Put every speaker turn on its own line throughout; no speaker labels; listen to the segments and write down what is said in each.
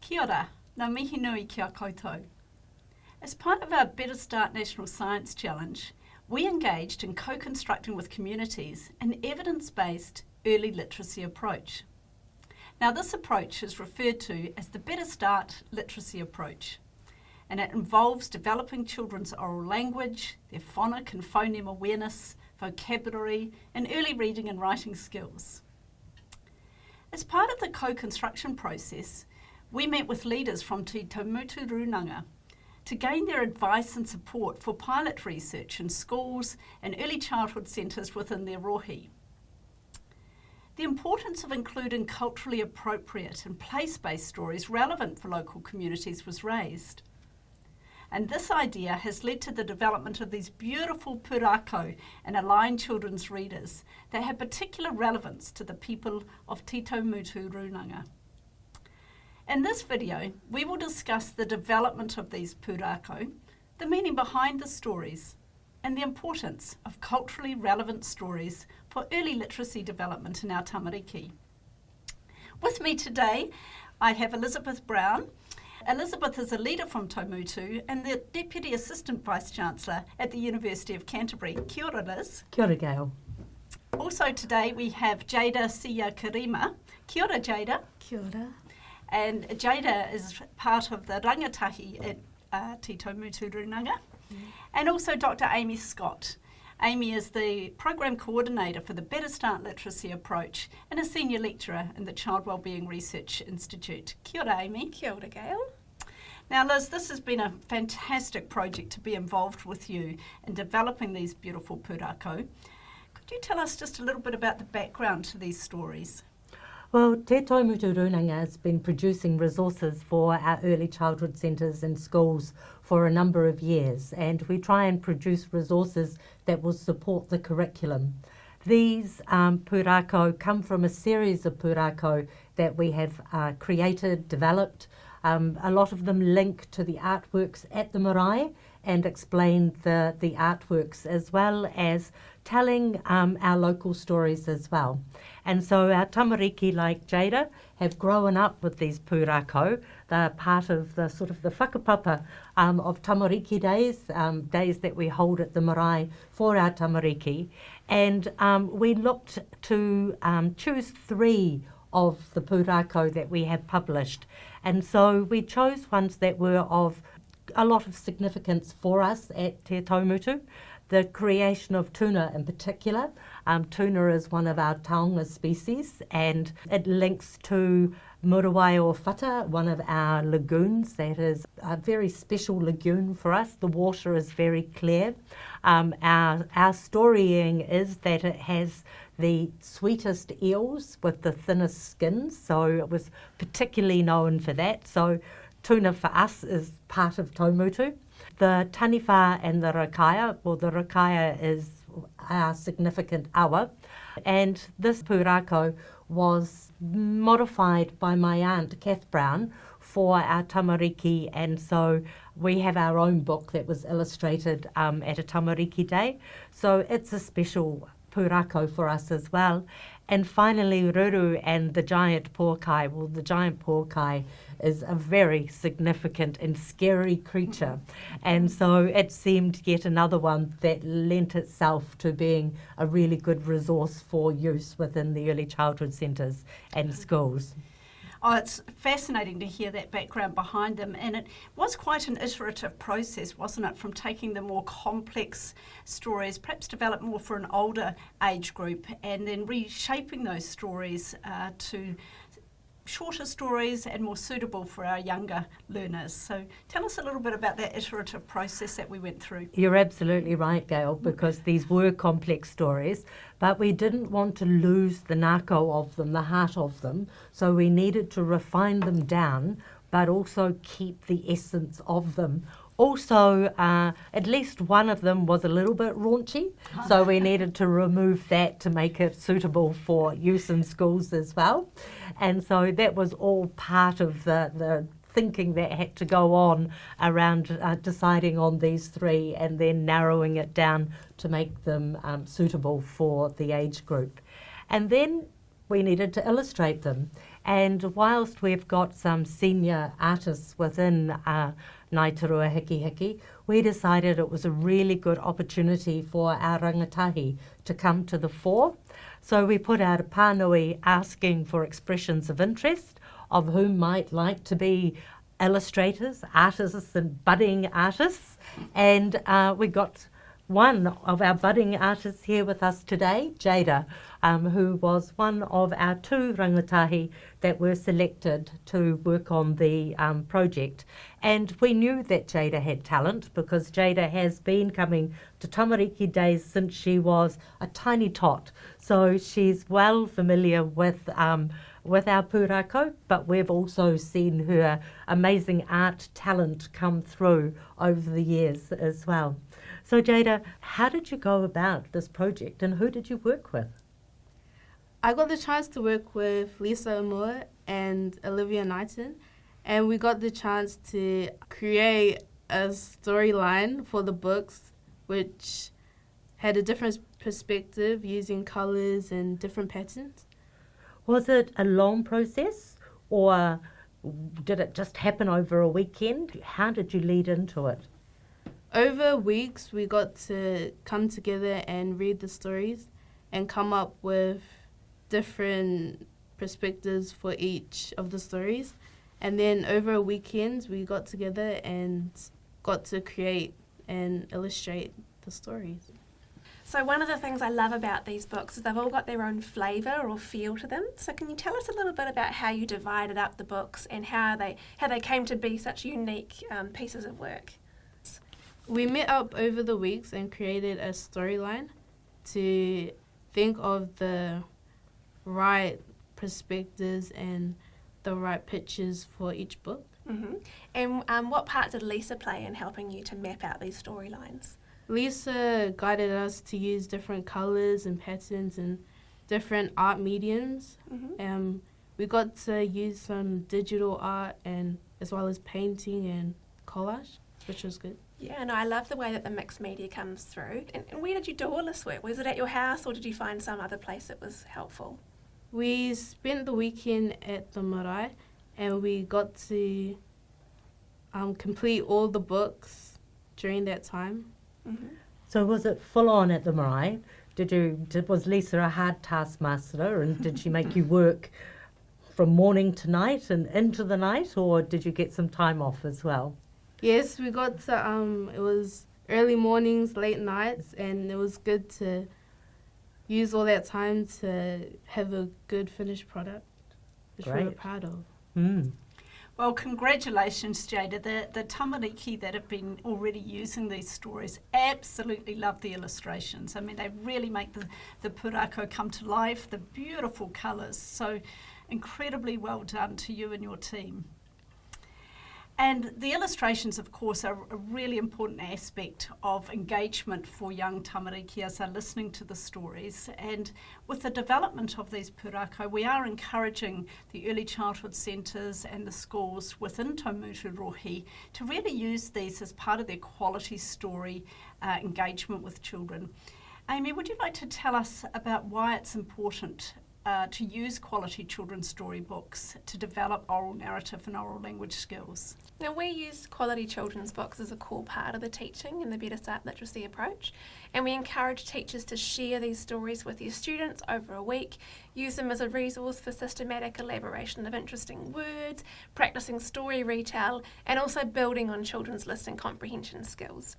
Kia ora, ngā mihi nui kia koutou. As part of our Better Start National Science Challenge, we engaged in co-constructing with communities an evidence-based early literacy approach. Now this approach is referred to as the Better Start Literacy Approach, and it involves developing children's oral language, their phonic and phoneme awareness, vocabulary, and early reading and writing skills. As part of the co-construction process, we met with leaders from Te Taumutu Rūnanga to gain their advice and support for pilot research in schools and early childhood centres within their rohi. The importance of including culturally appropriate and place-based stories relevant for local communities was raised. And this idea has led to the development of these beautiful pūrākau and aligned children's readers that have particular relevance to the people of Te Taumutu Rūnanga. In this video, we will discuss the development of these pūrākau, the meaning behind the stories, and the importance of culturally relevant stories for early literacy development in our tamariki. With me today, I have Elizabeth Brown. Elizabeth is a leader from Taumutu and the Deputy Assistant Vice-Chancellor at the University of Canterbury. Kia ora, Liz.
Kia ora, Gail.
Also today we have Jada Sia Karima. Kia ora, Jada.
Kia ora.
And Jada is part of the rangatahi at Te Taumutu Rūnanga. And also Dr. Amy Scott. Amy is the Program Coordinator for the Better Start Literacy Approach and a Senior Lecturer in the Child Wellbeing Research Institute. Kia ora, Amy.
Kia ora, Gail.
Now, Liz, this has been a fantastic project to be involved with you in developing these beautiful pūrākau. Could you tell us just a little bit about the background to these stories?
Well, Te Taumutu Rūnanga has been producing resources for our early childhood centres and schools for a number of years, and we try and produce resources that will support the curriculum. These pūrākau come from a series of pūrākau that we have created, developed. A lot of them link to the artworks at the marae and explain the artworks, as well as telling our local stories as well. And so our tamariki, like Jada, have grown up with these pūrākau. They're part of the sort of the whakapapa of tamariki days, days that we hold at the marae for our tamariki. And we looked to choose 3 of the pūrākau that we have published. And so we chose ones that were of a lot of significance for us at Te Taumutu. The creation of tuna in particular. Tuna is one of our taonga species, and it links to Murawai o Whata, one of our lagoons. That is a very special lagoon for us. The water is very clear. Our storying is that it has the sweetest eels with the thinnest skins, so it was particularly known for that. So tuna for us is part of Taumutu. The taniwha and the rakaia, well, the rakaia is our significant awa, and this pūrākau was modified by my aunt Kath Brown for our tamariki, and so we have our own book that was illustrated at a tamariki day, so it's a special pūrākau for us as well. And finally, Ruru and the giant pōkai. Well, the giant pōkai is a very significant and scary creature. And so it seemed yet another one that lent itself to being a really good resource for use within the early childhood centres and schools.
Oh, it's fascinating to hear that background behind them, and it was quite an iterative process, wasn't it, from taking the more complex stories, perhaps developed more for an older age group, and then reshaping those stories to shorter stories and more suitable for our younger learners. So tell us a little bit about that iterative process that we went through.
You're absolutely right, Gail, because these were complex stories, but we didn't want to lose the nako of them, the heart of them, so we needed to refine them down, but also keep the essence of them. Also, at least one of them was a little bit raunchy, so we needed to remove that to make it suitable for use in schools as well. And so that was all part of the thinking that had to go on around deciding on these 3 and then narrowing it down to make them suitable for the age group. And then we needed to illustrate them. And whilst we've got some senior artists within Ngāi Hiki Hiki, we decided it was a really good opportunity for our rangatahi to come to the fore. So we put out a pānui asking for expressions of interest of whom might like to be illustrators, artists and budding artists. And we got one of our budding artists here with us today, Jada, who was one of our 2 rangatahi that were selected to work on the project. And we knew that Jada had talent because Jada has been coming to Tamariki Days since she was a tiny tot. So she's well familiar with our pūrākau, but we've also seen her amazing art talent come through over the years as well. So Jada, how did you go about this project and who did you work with?
I got the chance to work with Lisa Umua and Olivia Knighton, and we got the chance to create a storyline for the books which had a different perspective using colours and different patterns.
Was it a long process or did it just happen over a weekend? How did you lead into it?
Over weeks, we got to come together and read the stories and come up with different perspectives for each of the stories. And then over a weekend, we got together and got to create and illustrate the stories.
So one of the things I love about these books is they've all got their own flavour or feel to them. So can you tell us a little bit about how you divided up the books and how they came to be such unique pieces of work?
We met up over the weeks and created a storyline to think of the right perspectives and the right pictures for each book.
Mm-hmm. And what part did Lisa play in helping you to map out these storylines?
Lisa guided us to use different colours and patterns and different art mediums.
Mm-hmm.
We got to use some digital art and as well as painting and collage, which was good.
Yeah, no, I love the way that the mixed media comes through. And where did you do all this work? Was it at your house or did you find some other place that was helpful?
We spent the weekend at the marae and we got to complete all the books during that time.
Mm-hmm.
So was it full on at the marae? Was Lisa a hard taskmaster and did she make you work from morning to night and into the night, or did you get some time off as well?
Yes, we got to, it was early mornings, late nights, and it was good to use all that time to have a good finished product, which we were proud of.
Mm.
Well, congratulations, Jada. The tamariki that have been already using these stories absolutely love the illustrations. I mean, they really make the pūrākau come to life, the beautiful colours. So incredibly well done to you and your team. And the illustrations, of course, are a really important aspect of engagement for young tamariki as they're listening to the stories. And with the development of these pūrākau, we are encouraging the early childhood centres and the schools within Taumutu Rohi to really use these as part of their quality story engagement with children. Amy, would you like to tell us about why it's important to use quality children's storybooks to develop oral narrative and oral language skills?
Now, we use quality children's books as a core part of the teaching in the Better Start Literacy approach, and we encourage teachers to share these stories with their students over a week, use them as a resource for systematic elaboration of interesting words, practicing story retell, and also building on children's listening comprehension skills.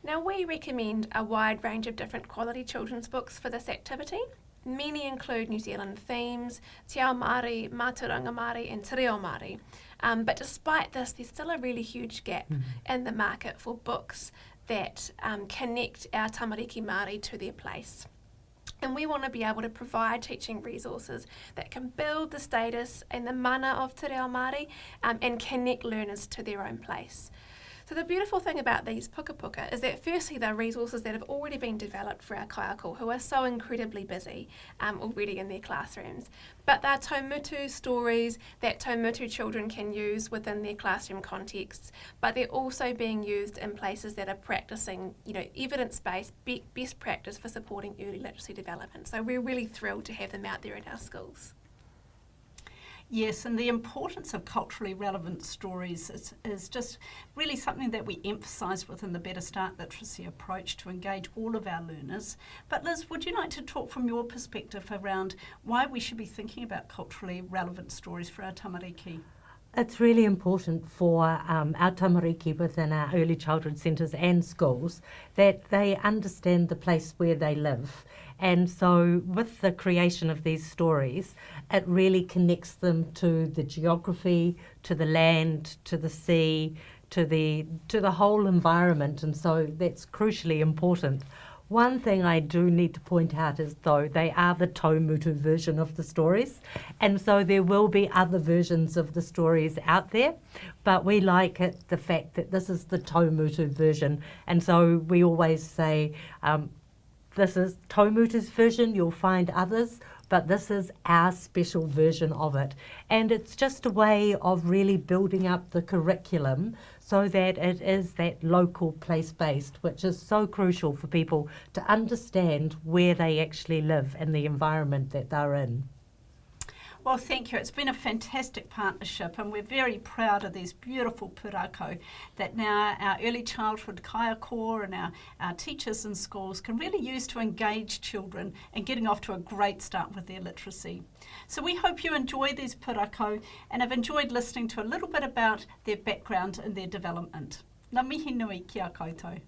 Now, we recommend a wide range of different quality children's books for this activity. Many include New Zealand themes, Te Ao Māori, Mātauranga Māori and Te Reo Māori. But despite this, there's still a really huge gap in the market for books that connect our tamariki Māori to their place. And we want to be able to provide teaching resources that can build the status and the mana of Te Reo Māori and connect learners to their own place. So the beautiful thing about these puka puka is that firstly they're resources that have already been developed for our kaiako who are so incredibly busy already in their classrooms. But they're Taumutu stories that Taumutu children can use within their classroom contexts, but they're also being used in places that are practicing, evidence-based best practice for supporting early literacy development. So we're really thrilled to have them out there at our schools.
Yes, and the importance of culturally relevant stories is just really something that we emphasise within the Better Start Literacy approach to engage all of our learners. But Liz, would you like to talk from your perspective around why we should be thinking about culturally relevant stories for our tamariki?
It's really important for our tamariki within our early childhood centres and schools that they understand the place where they live. And so with the creation of these stories, it really connects them to the geography, to the land, to the sea, to the whole environment. And so that's crucially important. One thing I do need to point out is, though, they are the Taumutu version of the stories, and so there will be other versions of the stories out there, but we like it, the fact that this is the Taumutu version, and so we always say, this is Taumutu's version, you'll find others, but this is our special version of it. And it's just a way of really building up the curriculum so that it is that local place-based, which is so crucial for people to understand where they actually live and the environment that they're in.
Well, thank you. It's been a fantastic partnership, and we're very proud of these beautiful pūrākau that now our early childhood kaiako and our teachers in schools can really use to engage children and getting off to a great start with their literacy. So we hope you enjoy these pūrākau and have enjoyed listening to a little bit about their background and their development. Ngā mihi nui ki a koutou.